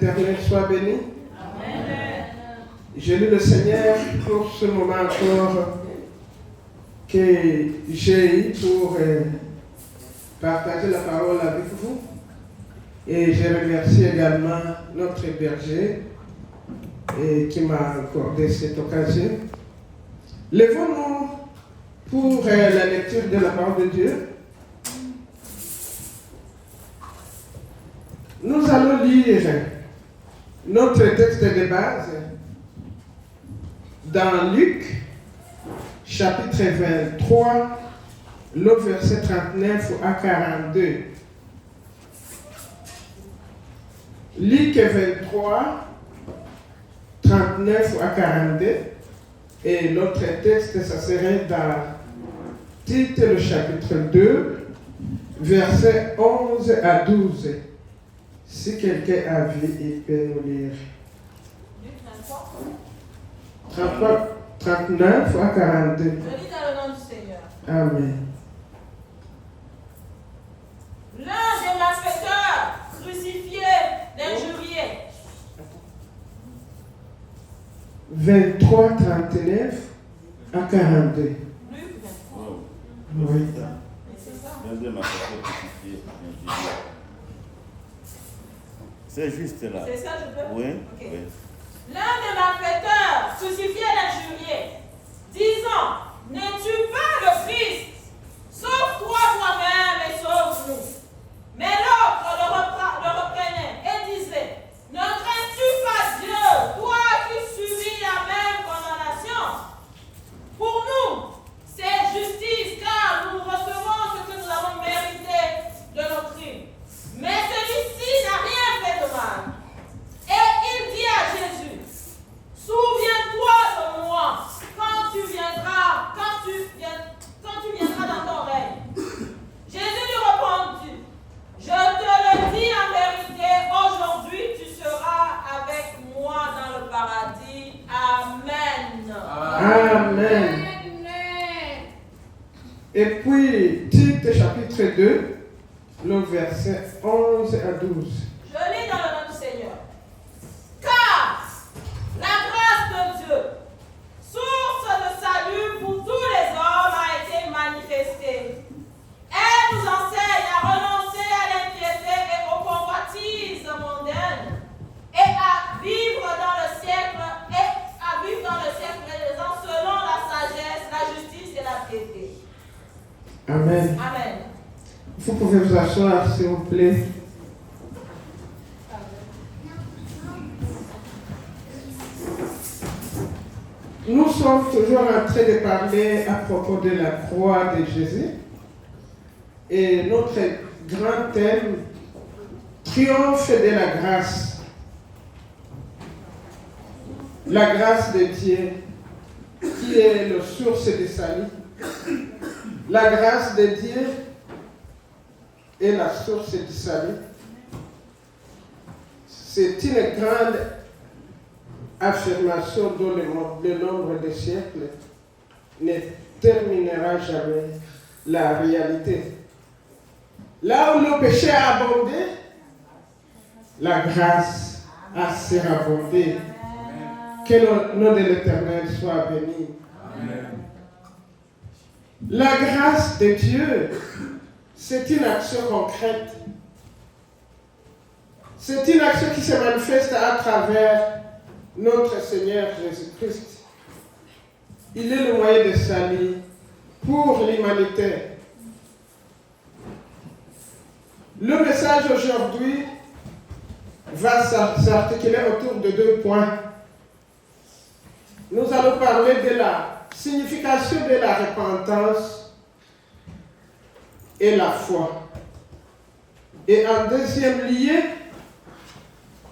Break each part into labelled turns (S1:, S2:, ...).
S1: l'Éternel soit béni.
S2: Amen.
S1: Je loue le Seigneur pour ce moment encore que j'ai eu pour partager la parole avec vous. Et je remercie également notre berger qui m'a accordé cette occasion. Levons-nous pour la lecture de la parole de Dieu. Nous allons lire notre texte de base dans Luc, chapitre 23, le verset 39 à 42. Luc 23, 39 à 42. Et l'autre texte, ça serait dans Tite, le chapitre 2, verset 11 à 12. Si quelqu'un a vu, il peut nous lire. 33, 39 à 42.
S2: Je lis dans le nom du Seigneur.
S1: Amen.
S2: L'un des malfaiteurs crucifiés l'injuriait.
S1: 23, 39 à 42.
S2: Luc 23.
S1: Oui.
S2: Et c'est ça.
S3: L'un des malfaiteurs crucifiés l'injuriait. C'est juste là.
S2: C'est ça, je peux?
S3: Oui.
S2: Ok.
S3: Oui.
S2: L'un des malfaiteurs crucifiait l'injuriait, disant: n'es-tu pas le Christ? Sauve-toi toi-même et sauve-nous. Mais l'autre le reprenait et disait: ne crains-tu pas Dieu, toi qui subis la même condamnation? Pour nous, c'est justice, car nous recevons ce que nous avons mérité de nos crimes. Mais celui-ci n'a rien fait de mal. Et il dit à Jésus: souviens-toi de moi quand tu viendras dans ton règne. Jésus lui répondit: je te le dis en vérité, aujourd'hui tu seras avec moi dans le paradis. Amen.
S1: Amen. Et puis, Tite, chapitre 2, le verset 11 à 12.
S2: Je lis dans le nom du Seigneur. Car la grâce de Dieu, source de salut pour tous les hommes, a été manifestée. Elle nous enseigne à renoncer à l'impiété et aux convoitises mondaines et à vivre dans le siècle présent selon la sagesse, la justice et la piété.
S1: Amen.
S2: Amen.
S1: Vous pouvez vous asseoir, s'il vous plaît. Nous sommes toujours en train de parler à propos de la croix de Jésus. Et notre grand thème, triomphe de la grâce. La grâce de Dieu, qui est la source du salut. La grâce de Dieu est la source du salut. C'est une grande affirmation dont le nombre de siècles ne terminera jamais la réalité. Là où le péché a abondé, la grâce a surabondé. Que le nom de l'Éternel soit béni.
S3: Amen.
S1: La grâce de Dieu, c'est une action concrète. C'est une action qui se manifeste à travers notre Seigneur Jésus-Christ. Il est le moyen de salut pour l'humanité. Le message aujourd'hui va s'articuler autour de 2 points. Nous allons parler de la signification de la repentance et la foi. Et en deuxième lieu,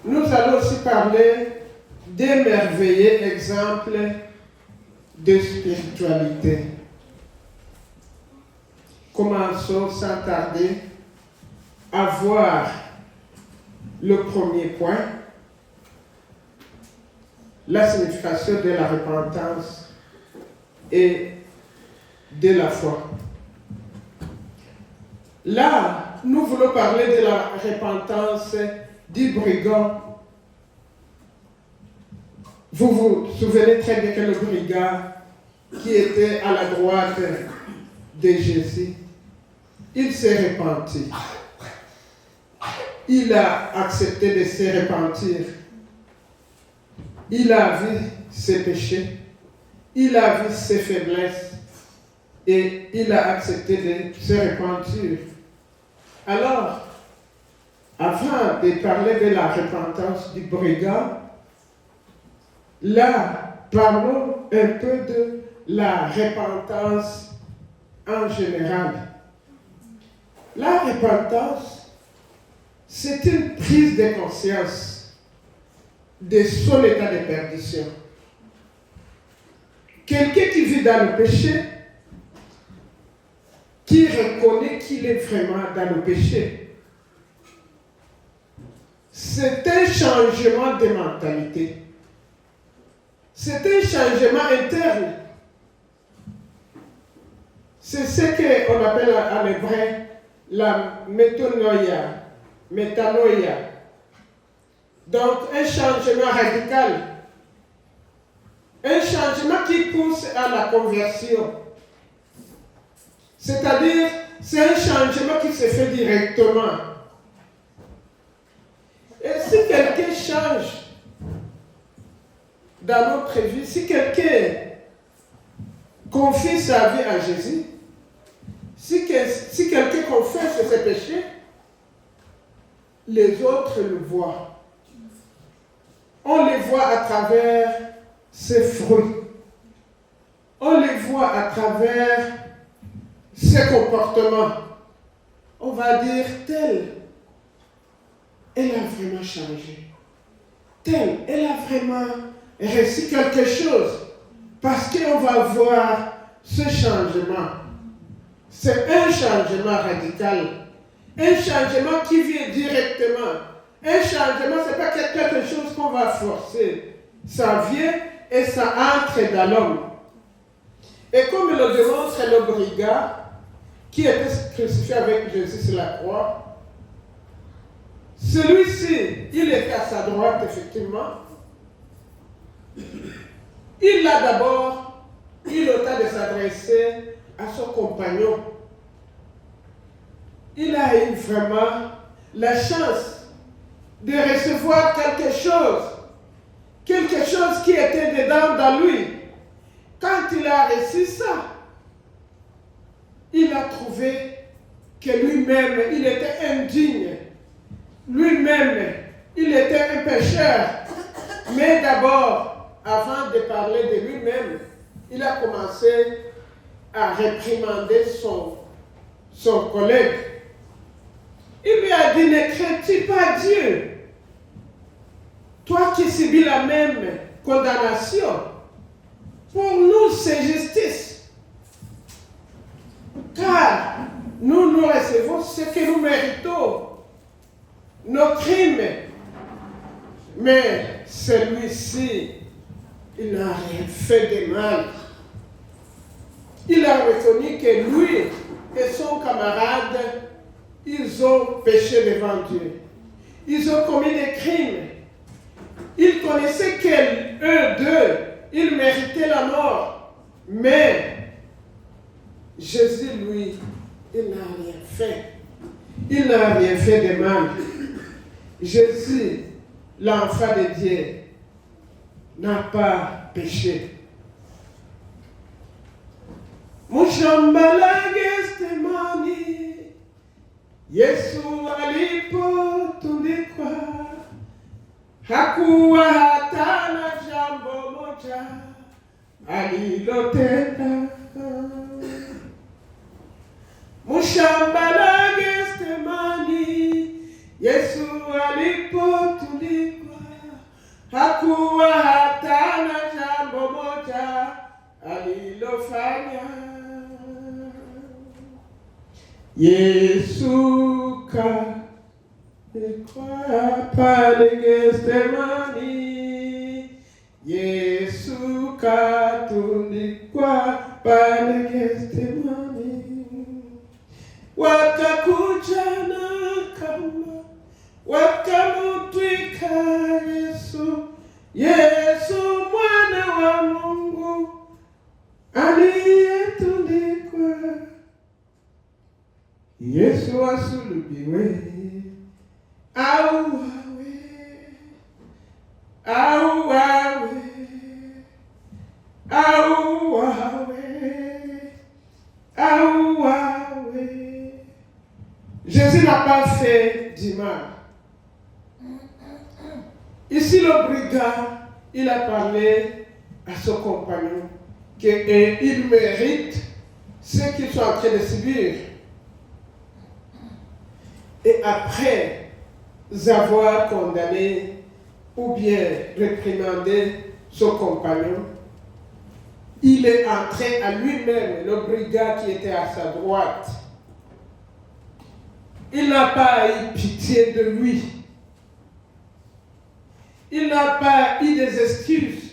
S1: nous allons aussi parler des merveilleux exemples de spiritualité. Commençons sans tarder à voir le premier point, la signification de la repentance et de la foi. Là, nous voulons parler de la repentance du brigand vous vous souvenez très bien que le brigand qui était à la droite de Jésus, il s'est repenti. Il a accepté de se repentir. Il a vu ses péchés. Il a vu ses faiblesses. Et il a accepté de se repentir. Alors, avant de parler de la repentance du brigand, là, parlons un peu de la repentance en général. La repentance, c'est une prise de conscience de son état de perdition. Quelqu'un qui vit dans le péché, qui reconnaît qu'il est vraiment dans le péché. C'est un changement de mentalité. C'est un changement interne. C'est ce qu'on appelle en hébreu la métanoïa. Donc un changement radical. Un changement qui pousse à la conversion. C'est-à-dire, c'est un changement qui se fait directement. Et si quelqu'un change dans notre vie, si quelqu'un confie sa vie à Jésus, si quelqu'un confesse ses péchés, les autres le voient. On les voit à travers ses fruits. On les voit à travers ses comportements. On va dire, telle, elle a vraiment changé. Telle, elle a vraiment réussi quelque chose. Parce qu'on va voir ce changement. C'est un changement radical. Un changement qui vient directement. Un changement, ce n'est pas quelque chose qu'on va forcer. Ça vient et ça entre dans l'homme. Et comme le démontre le brigand, qui était crucifié avec Jésus sur la croix, celui-ci, il était à sa droite, effectivement. Il a d'abord eu le temps de s'adresser à son compagnon. Il a eu vraiment la chance de recevoir quelque chose qui était dedans dans lui. Quand il a reçu ça, il a trouvé que lui-même, il était indigne. Lui-même, il était un pécheur. Mais d'abord, avant de parler de lui-même, il a commencé à réprimander son collègue. Il lui a dit, ne crains-tu pas Dieu? Toi qui subis la même condamnation, pour nous c'est justice. Car nous recevons ce que nous méritons, nos crimes. Mais celui-ci, il n'a rien fait de mal. Il a reconnu que lui et son camarade, ils ont péché devant Dieu. Ils ont commis des crimes. Ils connaissaient qu'eux deux, ils méritaient la mort. Mais Jésus, lui, il n'a rien fait. Il n'a rien fait de mal. Jésus, l'enfant de Dieu, n'a pas péché. Mushambala gestemani, Yesu alipotundikwa, hakuwa hata na jambo moja alilotenda. Mushambala gestemani, Yesu alipotundikwa, hakuwa hata na jambo moja alilofanya. Yesu kanikwa pale Getsemani, Yesu katundikwa pale Getsemani. Wakakuja na kama wakamutwika Yesu, Yesu moi sous le biwé. Aouaoué. Aouaoué. Aouaoué. Aouaoué. Jésus n'a pas fait du mal. Ici, le brigand, il a parlé à son compagnon qu'il mérite ce qu'ils sont en train de subir. Et après avoir condamné ou bien réprimandé son compagnon, il est entré à lui-même, le brigand qui était à sa droite. Il n'a pas eu pitié de lui. Il n'a pas eu des excuses.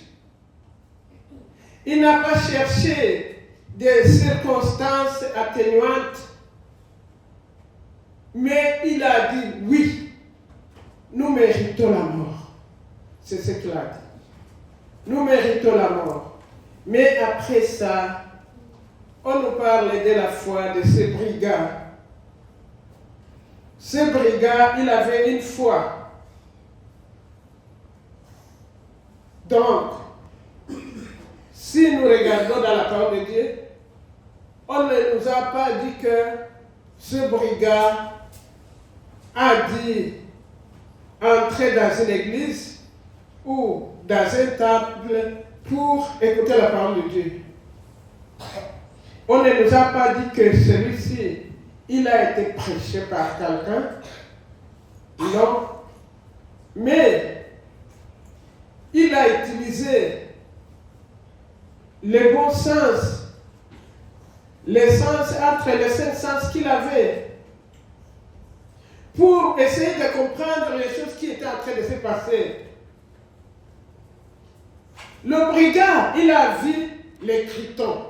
S1: Il n'a pas cherché des circonstances atténuantes. Mais il a dit oui, nous méritons la mort. C'est ce qu'il a dit. Nous méritons la mort. Mais après ça, on nous parle de la foi de ce brigand. Ce brigand, il avait une foi. Donc, si nous regardons dans la parole de Dieu, on ne nous a pas dit que ce brigand a dit entrer dans une église ou dans un temple pour écouter la parole de Dieu. On ne nous a pas dit que celui-ci, il a été prêché par quelqu'un. Non. Mais il a utilisé le bon sens, les sens entre les 5 sens qu'il avait pour essayer de comprendre les choses qui étaient en train de se passer. Le brigand, il a vu les critons.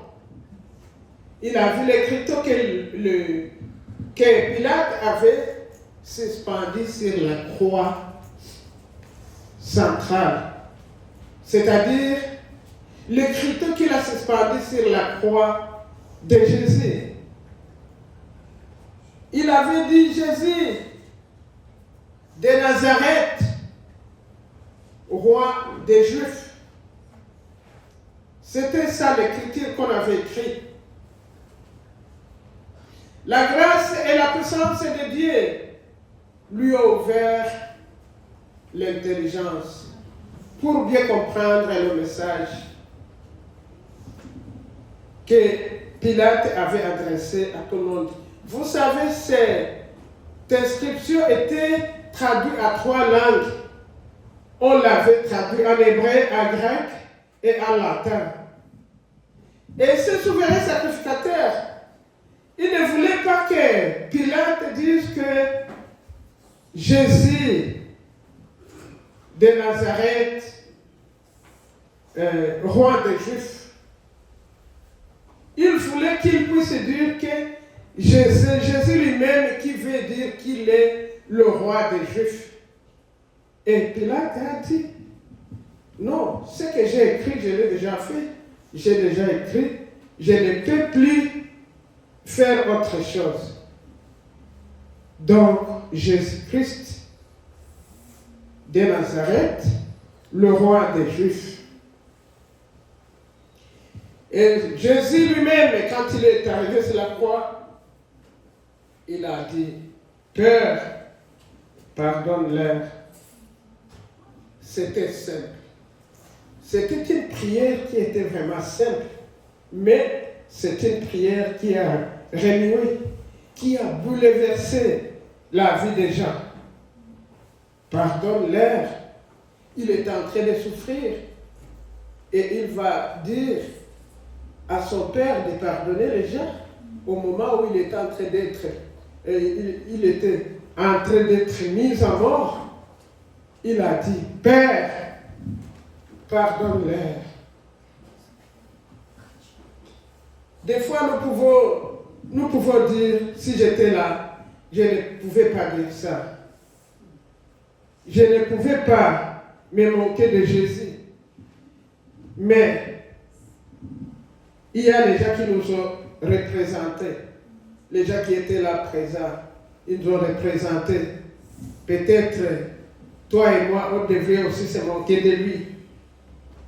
S1: Il a vu les critons que Pilate avait suspendu sur la croix centrale. C'est-à-dire, le critons qu'il a suspendu sur la croix de Jésus. Il avait dit Jésus de Nazareth, roi des Juifs. C'était ça l'écriture qu'on avait écrite. La grâce et la puissance de Dieu lui ont ouvert l'intelligence pour bien comprendre le message que Pilate avait adressé à tout le monde. Vous savez, cette inscription était traduite à 3 langues. On l'avait traduit en hébreu, en grec et en latin. Et ce souverain sacrificateur, il ne voulait pas que Pilate dise que Jésus de Nazareth, roi des Juifs, il voulait qu'il puisse dire que Jésus lui-même qui veut dire qu'il est le roi des Juifs. Et Pilate a dit, non, ce que j'ai écrit, je l'ai déjà fait, j'ai déjà écrit, je ne peux plus faire autre chose. Donc, Jésus-Christ de Nazareth, le roi des Juifs. Et Jésus lui-même, quand il est arrivé sur la croix, il a dit, Père, pardonne-leur. C'était simple. C'était une prière qui était vraiment simple, mais c'est une prière qui a remué, qui a bouleversé la vie des gens. Pardonne-leur. Il est en train de souffrir. Et il va dire à son père de pardonner les gens au moment où il était en train d'être, il était en train d'être mis à mort. Il a dit, Père, pardonne-leur. Des fois, nous pouvons dire, si j'étais là, je ne pouvais pas dire ça. Je ne pouvais pas me moquer de Jésus. Mais il y a les gens qui nous ont représentés, les gens qui étaient là présents. ils nous ont représentés. Peut-être toi et moi, on devrait aussi se moquer de lui.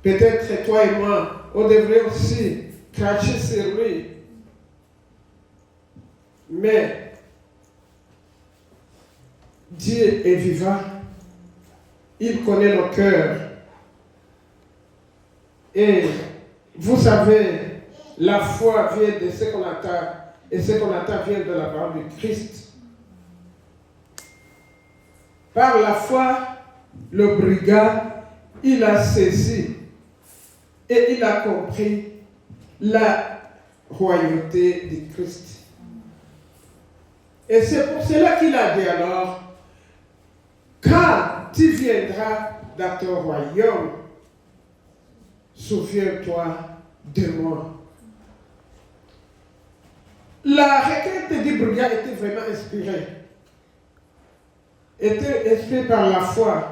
S1: Peut-être toi et moi, on devrait aussi cracher sur lui. Mais Dieu est vivant. Il connaît nos cœurs. Et vous savez, la foi vient de ce qu'on attend. Et ce qu'on attend vient de la parole de Christ. Par la foi, le brigand, il a saisi et il a compris la royauté de Christ. Et c'est pour cela qu'il a dit alors, quand tu viendras dans ton royaume, souviens-toi de moi. La requête du brigand était vraiment inspirée. Était inspirée par la foi.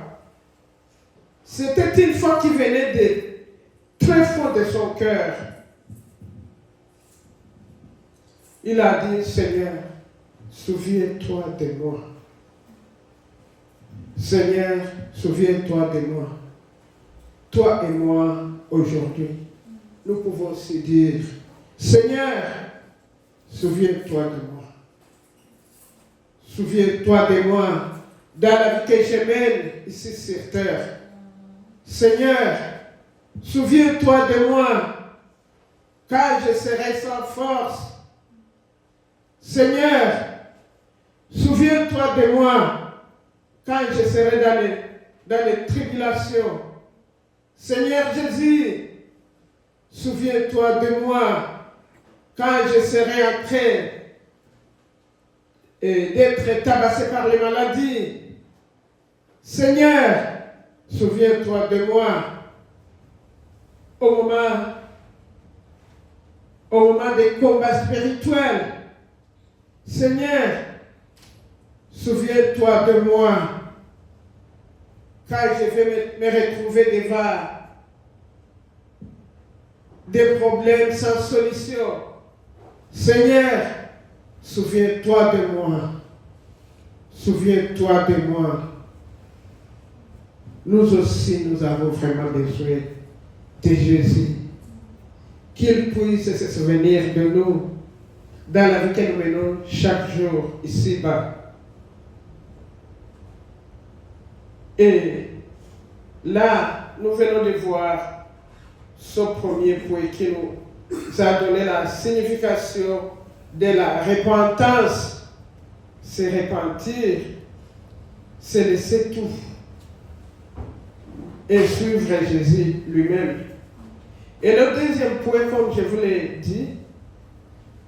S1: C'était une foi qui venait de très fort de son cœur. Il a dit, Seigneur, souviens-toi de moi. Seigneur, souviens-toi de moi. Toi et moi, aujourd'hui, nous pouvons aussi dire, Seigneur, souviens-toi de moi. Souviens-toi de moi dans la vie que je mène ici sur terre. Seigneur, souviens-toi de moi quand je serai sans force. Seigneur, souviens-toi de moi quand je serai dans les tribulations. Seigneur Jésus, souviens-toi de moi quand je serai en train d'être tabassé par les maladies. Seigneur, souviens-toi de moi au moment des combats spirituels. Seigneur, souviens-toi de moi quand je vais me retrouver devant des problèmes sans solution. Seigneur, souviens-toi de moi. Souviens-toi de moi. Nous aussi, nous avons vraiment besoin de Jésus. Qu'il puisse se souvenir de nous dans la vie que nous menons chaque jour ici-bas. Et là, nous venons de voir ce premier point qui nous a donné la signification de la repentance. Se repentir, c'est laisser tout et suivre Jésus lui-même. Et le deuxième point, comme je vous l'ai dit,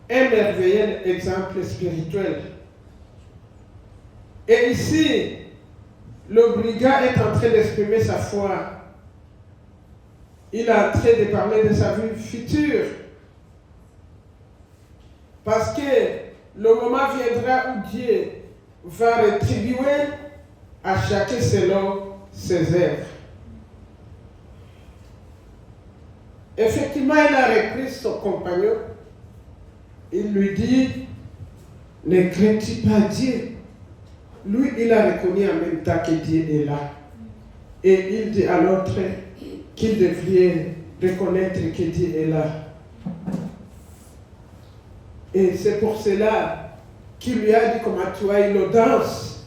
S1: un merveilleux exemple spirituel. Et ici, le brigand est en train d'exprimer sa foi. Il est en train de parler de sa vie future. Parce que le moment viendra où Dieu va rétribuer à chacun selon ses œuvres. Effectivement, il a repris son compagnon. Il lui dit, ne crains-tu pas Dieu? Lui, il a reconnu en même temps que Dieu est là. Et il dit à l'autre qu'il devrait reconnaître que Dieu est là. Et c'est pour cela qu'il lui a dit comment tu as eu l'audace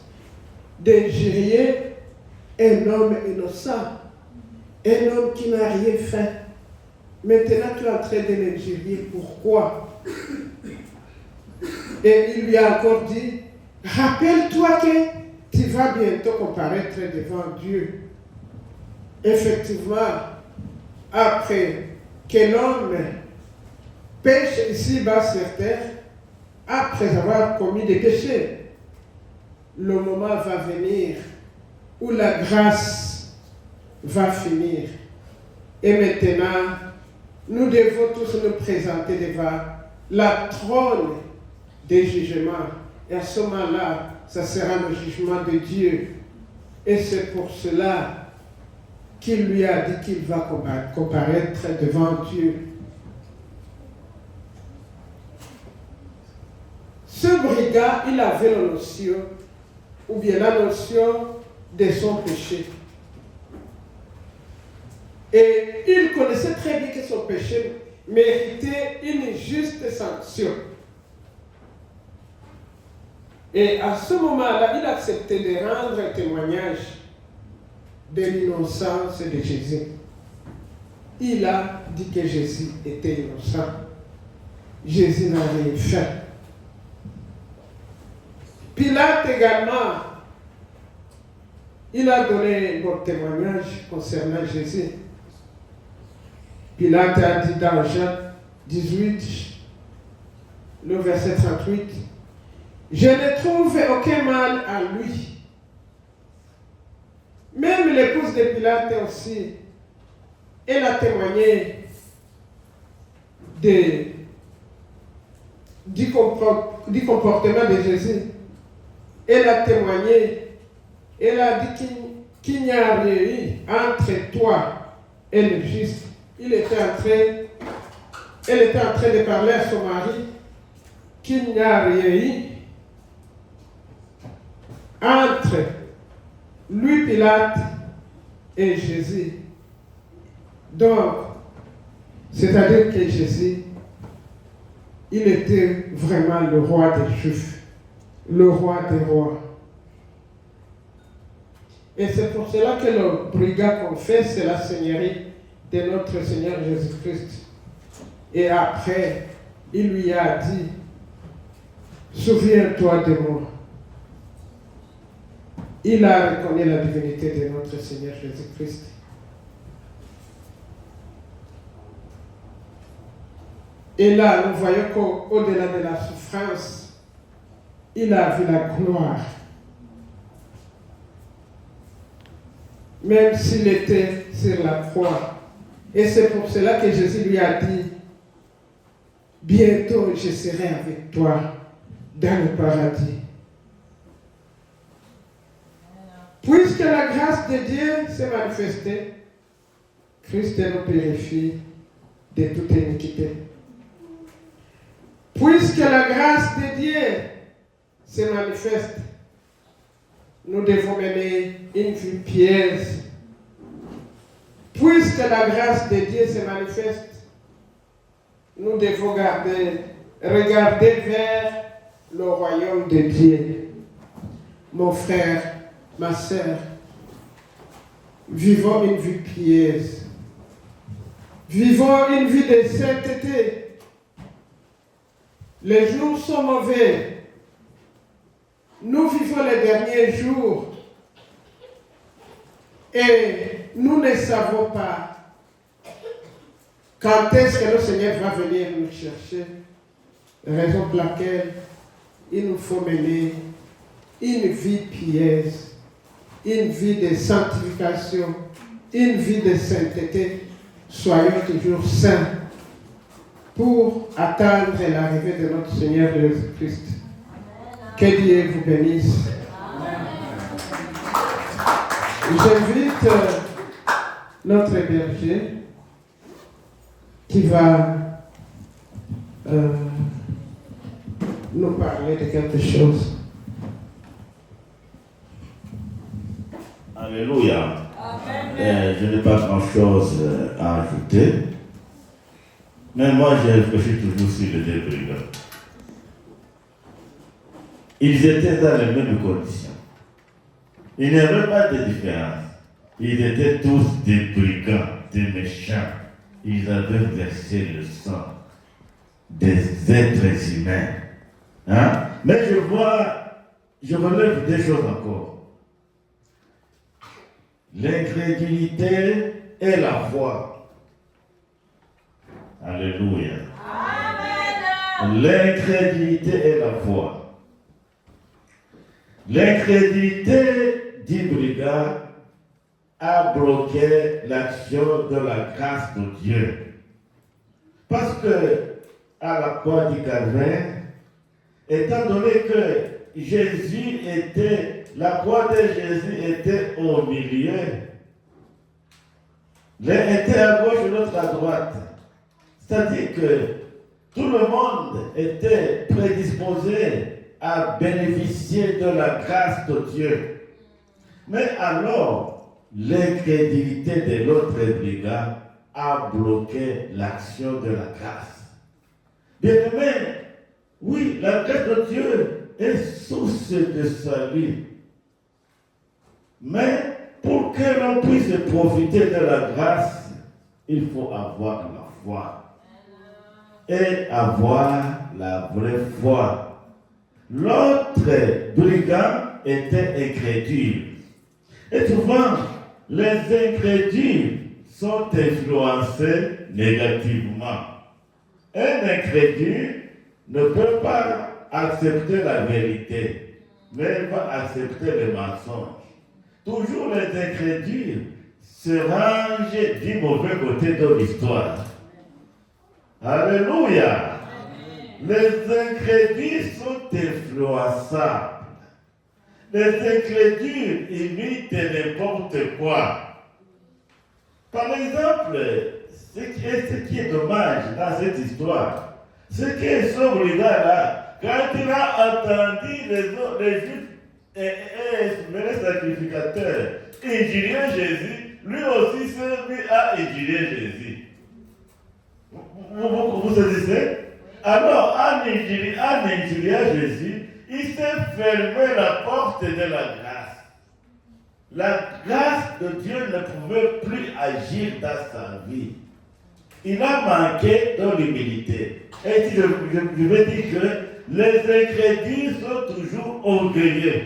S1: d'injurier un homme innocent, un homme qui n'a rien fait. Maintenant, tu es en train de l'injurier. Pourquoi? Et il lui a encore dit, rappelle-toi que tu vas bientôt comparaître devant Dieu. Effectivement, après que l'homme pêche ici-bas sur terre, après avoir commis des péchés, le moment va venir où la grâce va finir. Et maintenant, nous devons tous nous présenter devant la trône des jugements. Et à ce moment-là, ça sera le jugement de Dieu. Et c'est pour cela qu'il lui a dit qu'il va comparaître devant Dieu. Ce brigand brigand, il avait la notion, ou bien la notion de son péché. Et il connaissait très bien que son péché méritait une juste sanction. Et à ce moment-là, il acceptait de rendre un témoignage de l'innocence de Jésus. Il a dit que Jésus était innocent. Jésus n'a rien fait. Pilate également, il a donné un bon témoignage concernant Jésus. Pilate a dit dans Jean 18, le verset 38, « Je ne trouve aucun mal à lui. » Même l'épouse de Pilate aussi, elle a témoigné du comportement de Jésus. Elle a témoigné, elle a dit qu'il n'y a rien eu entre toi et le juste. Elle était en train de parler à son mari qu'il n'y a rien eu entre lui, Pilate, et Jésus. Donc, c'est-à-dire que Jésus, il était vraiment le roi des Juifs, le roi des rois. Et c'est pour cela que le brigand confesse la seigneurie de notre Seigneur Jésus-Christ. Et après, il lui a dit, « Souviens-toi de moi. » Il a reconnu la divinité de notre Seigneur Jésus-Christ. Et là, nous voyons qu'au-delà de la souffrance, il a vu la gloire. Même s'il était sur la croix. Et c'est pour cela que Jésus lui a dit, « Bientôt je serai avec toi dans le paradis. » Puisque la grâce de Dieu s'est manifestée, Christ nous purifie de toute iniquité. Puisque la grâce de Dieu se manifeste, nous devons mener une vie pieuse. Puisque la grâce de Dieu se manifeste, nous devons regarder vers le royaume de Dieu. Mon frère, ma sœur, vivons une vie pieuse. Vivons une vie de sainteté. Les jours sont mauvais. Nous vivons les derniers jours. Et nous ne savons pas quand est-ce que le Seigneur va venir nous chercher. Raison pour laquelle il nous faut mener une vie pieuse, une vie de sanctification, une vie de sainteté. Soyons toujours saints pour attendre l'arrivée de notre Seigneur Jésus-Christ. Que Dieu vous bénisse. J'invite notre berger qui va nous parler de quelque chose.
S3: Alléluia. Je n'ai pas grand-chose à ajouter. Mais moi, j'ai réfléchi toujours sur les deux brigands. Ils étaient dans les mêmes conditions. Il n'y avait pas de différence. Ils étaient tous des brigands, des méchants. Ils avaient versé le sang des êtres humains. Hein? Mais je relève des choses encore. L'incrédulité et la foi. Alléluia. Amen. L'incrédulité et la foi. L'incrédulité du brigand a bloqué l'action de la grâce de Dieu. Parce que, à la croix du Calvaire, étant donné que Jésus était, la croix de Jésus était au milieu, l'un était à gauche et l'autre à droite. C'est-à-dire que tout le monde était prédisposé à bénéficier de la grâce de Dieu. Mais alors, l'incrédulité de l'autre brigand a bloqué l'action de la grâce. Bien-aimé, oui, la grâce de Dieu est source de salut. Mais pour que l'on puisse profiter de la grâce, il faut avoir la foi. Et avoir la vraie foi. L'autre brigand était incrédule. Et souvent, les incrédules sont influencés négativement. Un incrédule ne peut pas accepter la vérité, mais il va accepter le mensonge. Toujours les incrédules se rangent du mauvais côté de l'histoire. Alléluia. Les incrédules sont influençables. Les incrédules imitent n'importe quoi. Par exemple, ce qui est dommage dans cette histoire, c'est que ce brigand-là, quand il a entendu les juifs et les sacrificateurs injurier Jésus, lui aussi s'est mis à injurier Jésus. Vous saisissez? Alors, en injuriant Jésus, il s'est fermé la porte de la grâce. La grâce de Dieu ne pouvait plus agir dans sa vie. Il a manqué de l'humilité. Et je veux dire que les incrédules sont toujours orgueilleux.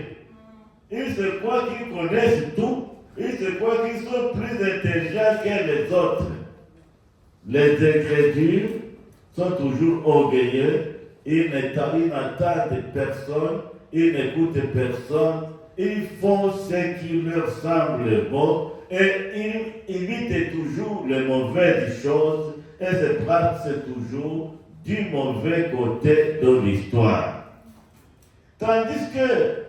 S3: Ils se croient qu'ils connaissent tout. Ils se croient qu'ils sont plus intelligents que les autres. Les incrédules sont toujours orgueilleux. Ils n'attendent personne. Ils n'écoutent personne. Ils font ce qui leur semble bon. Et ils imitent toujours les mauvaises choses. Et se placent toujours du mauvais côté de l'histoire. Tandis que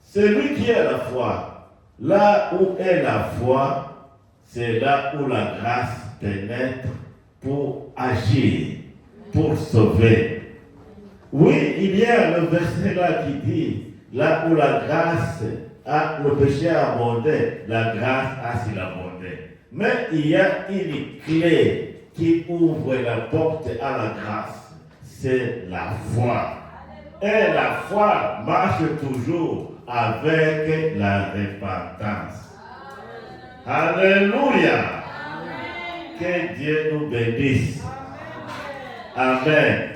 S3: celui qui a la foi, là où est la foi, c'est là où la grâce pénètre pour agir, pour sauver. Oui, il y a le verset là qui dit, là où la grâce a, le péché a abondé, la grâce a s'il abondé. Mais il y a une clé qui ouvre la porte à la grâce, c'est la foi. Et la foi marche toujours avec la repentance. Alléluia. Que Dieu nous bénisse. Amen.